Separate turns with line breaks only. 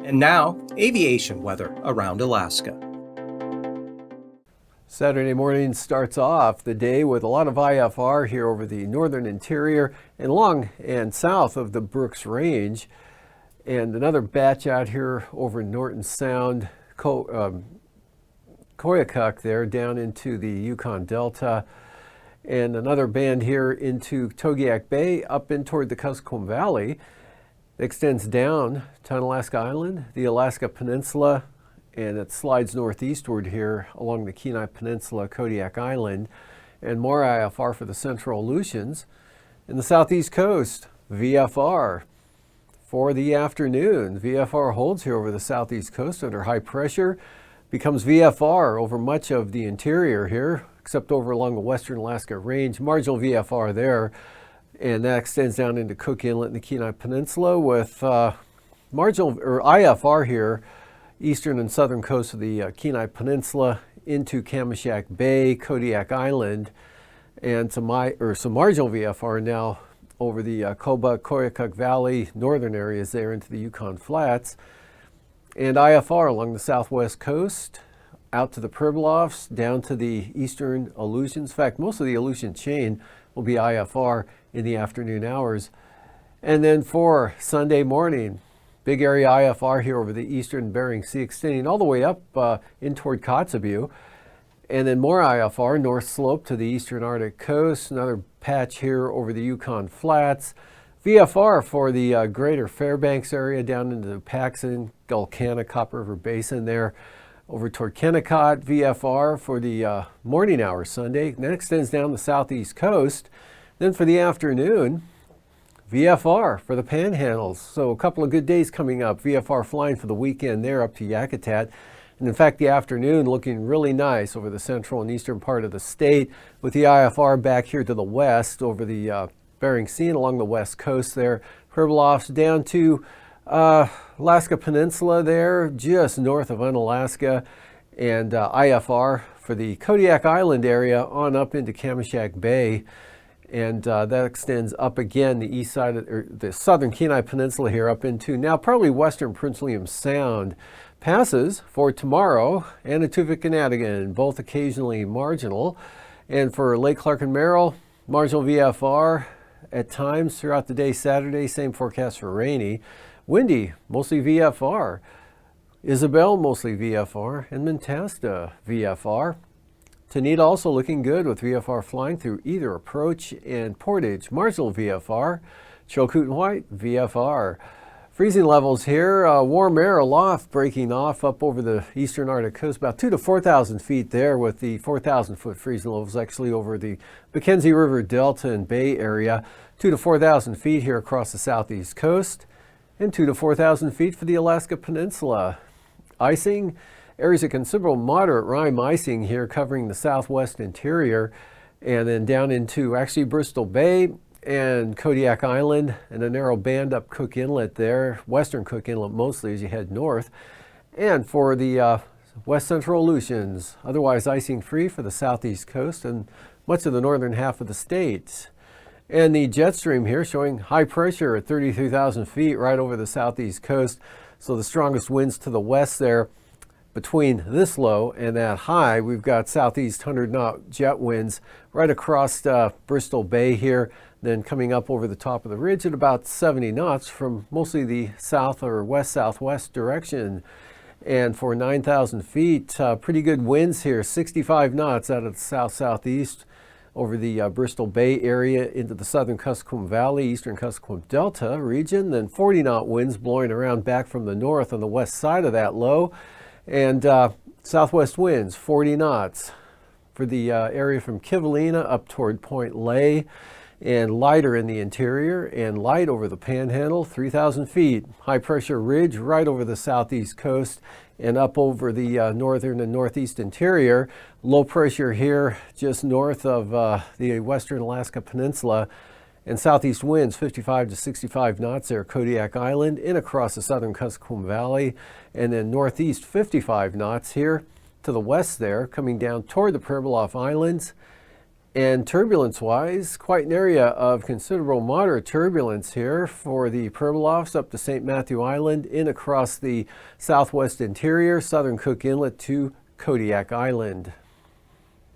And now, aviation weather around Alaska.
Saturday morning starts off the day with a lot of IFR here over the northern interior and along and south of the Brooks Range. And another batch out here over Norton Sound, Koyukuk there down into the Yukon Delta. And another band here into Togiak Bay up in toward the Kuskokwim Valley. It extends down to Unalaska Island, the Alaska Peninsula, and it slides northeastward here along the Kenai Peninsula, Kodiak Island, and more IFR for the central Aleutians. In the southeast coast, VFR for the afternoon. VFR holds here over the southeast coast under high pressure, becomes VFR over much of the interior here, except over along the western Alaska Range. Marginal VFR there, and that extends down into Cook Inlet and the Kenai Peninsula with marginal or IFR here, eastern and southern coast of the Kenai Peninsula into Kamishak Bay, Kodiak Island, and some marginal VFR now over the Kobuk, Koyukuk Valley, northern areas there into the Yukon Flats, and IFR along the southwest coast, out to the Pribilofs, down to the eastern Aleutians. In fact, most of the Aleutian chain will be IFR in the afternoon hours. And then for Sunday morning, big area IFR here over the eastern Bering Sea, extending all the way up in toward Kotzebue. And then more IFR, north slope to the eastern Arctic coast, another patch here over the Yukon Flats. VFR for the greater Fairbanks area down into Paxton, Gulkana, Copper River Basin there. Over toward Kennecott, VFR for the morning hours Sunday. And that extends down the southeast coast. Then for the afternoon, VFR for the panhandles. So a couple of good days coming up. VFR flying for the weekend there up to Yakutat. And in fact, the afternoon looking really nice over the central and eastern part of the state with the IFR back here to the west over the Bering Sea and along the west coast there. Pribilofs down to Alaska Peninsula there, just north of Unalaska, and IFR for the Kodiak Island area on up into Kamishak Bay. And that extends up again the east side of the southern Kenai Peninsula here up into now probably western Prince William Sound. Passes for tomorrow and Etobicoke, both occasionally marginal. And for Lake Clark and Merrill, marginal VFR at times throughout the day Saturday, same forecast for rainy. Windy, mostly VFR. Isabel, mostly VFR. And Mentasta, VFR. Tanita also looking good with VFR flying through either approach and portage. Marginal VFR. Chilkoot and White, VFR. Freezing levels here, warm air aloft breaking off up over the eastern Arctic coast, about 2,000 to 4,000 feet there with the 4,000 foot freezing levels actually over the Mackenzie River Delta and Bay area. 2,000 to 4,000 feet here across the southeast coast and 2,000 to 4,000 feet for the Alaska Peninsula. Icing, areas of considerable moderate rime icing here covering the southwest interior and then down into actually Bristol Bay and Kodiak Island and a narrow band up Cook Inlet there, western Cook Inlet mostly as you head north. And for the west central Aleutians, otherwise icing free for the southeast coast and much of the northern half of the state. And the jet stream here showing high pressure at 33,000 feet right over the southeast coast. So the strongest winds to the west there. Between this low and that high, we've got southeast 100-knot jet winds right across Bristol Bay here, then coming up over the top of the ridge at about 70 knots from mostly the south or west-southwest direction. And for 9,000 feet, pretty good winds here, 65 knots out of the south-southeast over the Bristol Bay area into the southern Kuskokwim Valley, eastern Kuskokwim Delta region, then 40-knot winds blowing around back from the north on the west side of that low. And southwest winds, 40 knots for the area from Kivalina up toward Point Lay, and lighter in the interior and light over the Panhandle, 3,000 feet. High pressure ridge right over the southeast coast and up over the northern and northeast interior. Low pressure here just north of the western Alaska Peninsula. And southeast winds 55 to 65 knots there, Kodiak Island, in across the southern Kuskokwim Valley, and then northeast 55 knots here to the west there, coming down toward the Pribilof Islands, And turbulence-wise, quite an area of considerable moderate turbulence here for the Pribilofs up to St. Matthew Island, in across the southwest interior, southern Cook Inlet to Kodiak Island.